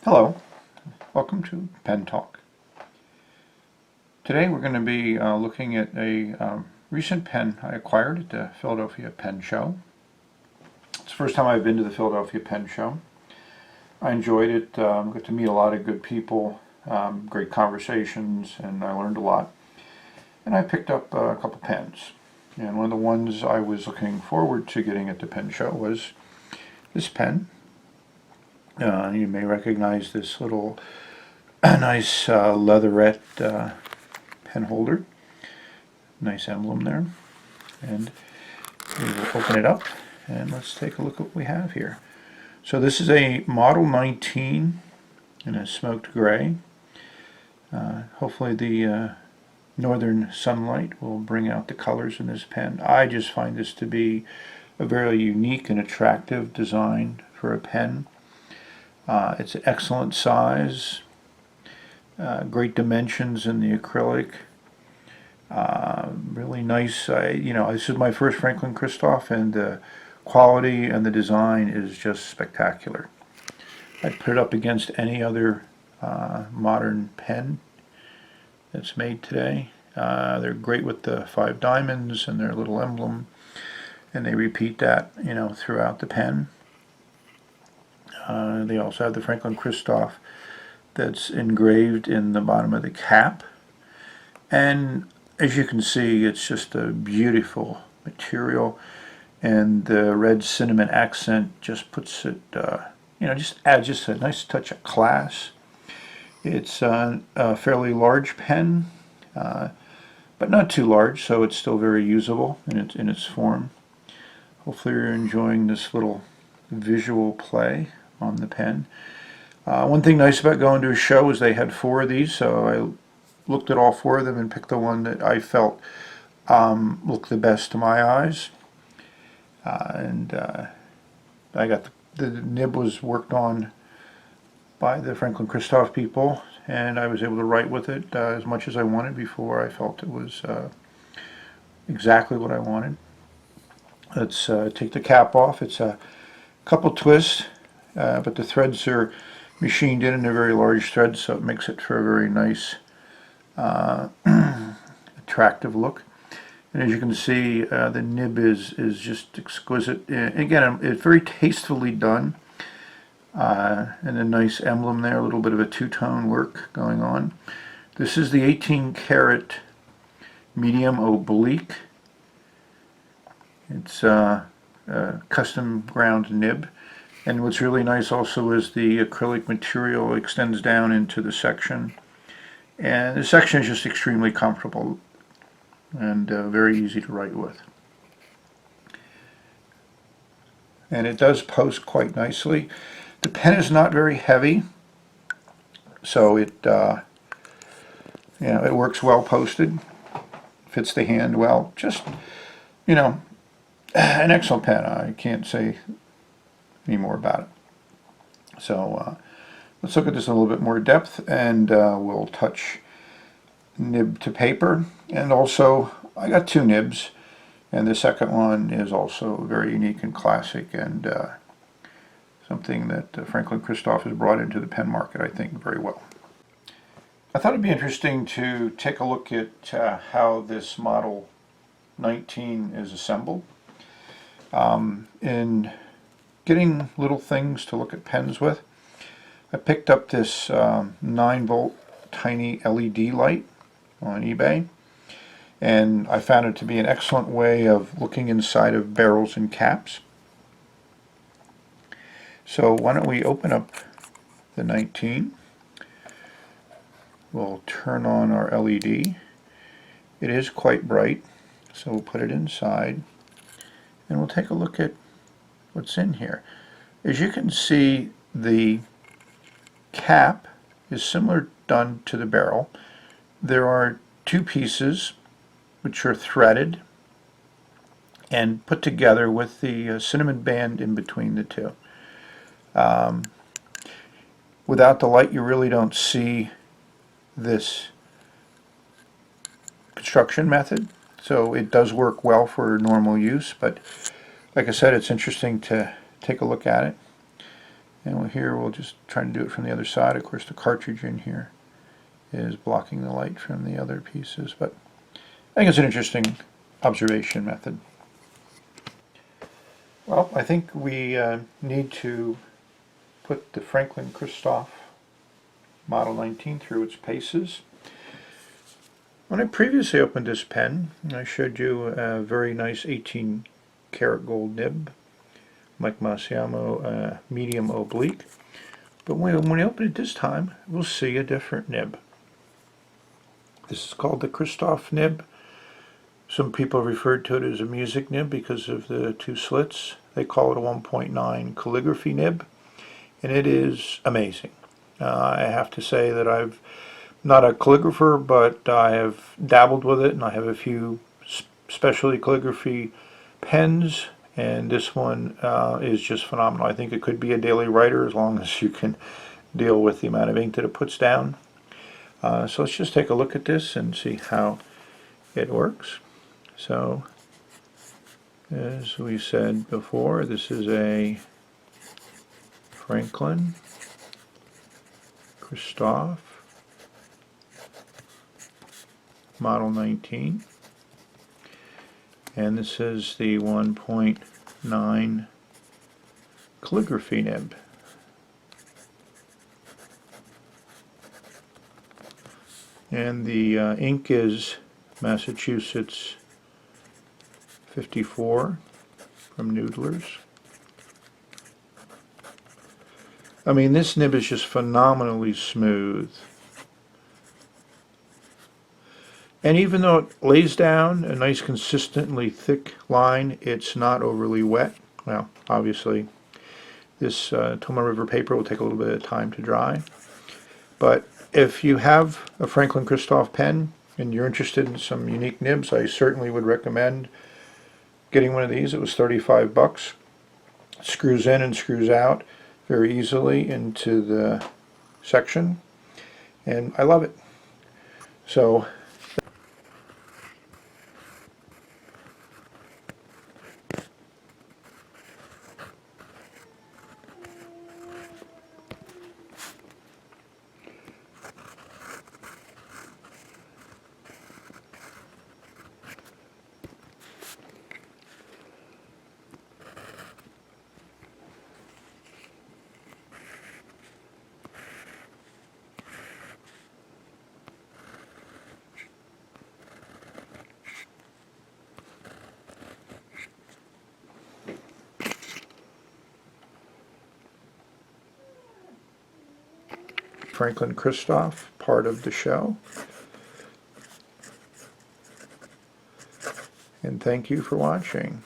Hello, welcome to Pen Talk. Today we're going to be looking at a recent pen I acquired at the Philadelphia Pen Show. It's the first time I've been to the Philadelphia Pen Show. I enjoyed it, got to meet a lot of good people, great conversations, and I learned a lot. And I picked up a couple pens. And one of the ones I was looking forward to getting at the Pen Show was this pen. You may recognize this little nice leatherette pen holder. Nice emblem there. And we will open it up and let's take a look at what we have here. So this is a Model 19 in a smoked gray. Hopefully the northern sunlight will bring out the colors in this pen. I just find this to be a very unique and attractive design for a pen. It's an excellent size, great dimensions in the acrylic, really nice. This is my first Franklin-Christoph, and the quality and the design is just spectacular. I'd put it up against any other modern pen that's made today. They're great with the 5 diamonds and their little emblem, and they repeat that, throughout the pen. They also have the Franklin-Christoph that's engraved in the bottom of the cap. And as you can see, it's just a beautiful material. And the red cinnamon accent just puts it, just adds just a nice touch of class. It's a fairly large pen, but not too large, so it's still very usable in its form. Hopefully you're enjoying this little visual play on the pen. One thing nice about going to a show is they had 4 of these, so I looked at all 4 of them and picked the one that I felt looked the best to my eyes. I got the nib was worked on by the Franklin-Christoph people, and I was able to write with it as much as I wanted before I felt it was exactly what I wanted. Let's take the cap off. It's a couple twists, but the threads are machined in they're very large threads, so it makes it for a very nice attractive look. And as you can see, the nib is just exquisite. Again, it's very tastefully done, and a nice emblem there, a little bit of a two-tone work going on. This is the 18 karat medium oblique. It's a custom ground nib. And what's really nice also is the acrylic material extends down into the section. And the section is just extremely comfortable and very easy to write with. And it does post quite nicely. The pen is not very heavy, so it works well posted, fits the hand well. Just, an excellent pen. I can't say any more about it. So let's look at this in a little bit more depth, and we'll touch nib to paper. And also, I got 2 nibs, and the second one is also very unique and classic, and something that Franklin-Christoph has brought into the pen market, I think, very well. I thought it'd be interesting to take a look at how this Model 19 is assembled. In getting little things to look at pens with, I picked up this 9-volt tiny LED light on eBay, and I found it to be an excellent way of looking inside of barrels and caps. So why don't we open up the 19. We'll turn on our LED. It is quite bright, so we'll put it inside, and we'll take a look at what's in here. As you can see, the cap is similar done to the barrel. There are 2 pieces which are threaded and put together with the cinnamon band in between the 2. Without the light, you really don't see this construction method, so it does work well for normal use, but like I said, it's interesting to take a look at it. And here we'll just try to do it from the other side. Of course the cartridge in here is blocking the light from the other pieces, but I think it's an interesting observation method. Well, I think we need to put the Franklin-Christoph Model 19 through its paces. When I previously opened this pen, I showed you a very nice 18 karat gold nib, Mike Massiamo medium oblique. But when I open it this time, we'll see a different nib. This is called the Christoph nib. Some people referred to it as a music nib because of the two slits. They call it a 1.9 calligraphy nib, and it is amazing. I have to say that I'm not a calligrapher, but I have dabbled with it, and I have a few specialty calligraphy pens, and this one is just phenomenal. I think it could be a daily writer as long as you can deal with the amount of ink that it puts down. So let's just take a look at this and see how it works. So, as we said before, this is a Franklin-Christoph Model 19, and this is the 1.9 calligraphy nib. And the ink is Massachusetts 54 from Noodlers. I mean, this nib is just phenomenally smooth. And even though it lays down a nice consistently thick line, it's not overly wet. Well, obviously this Toma River paper will take a little bit of time to dry. But if you have a Franklin-Christoph pen and you're interested in some unique nibs, I certainly would recommend getting one of these. It was 35 bucks. It screws in and screws out very easily into the section, and I love it. So Franklin-Christoph, part of the show. And thank you for watching.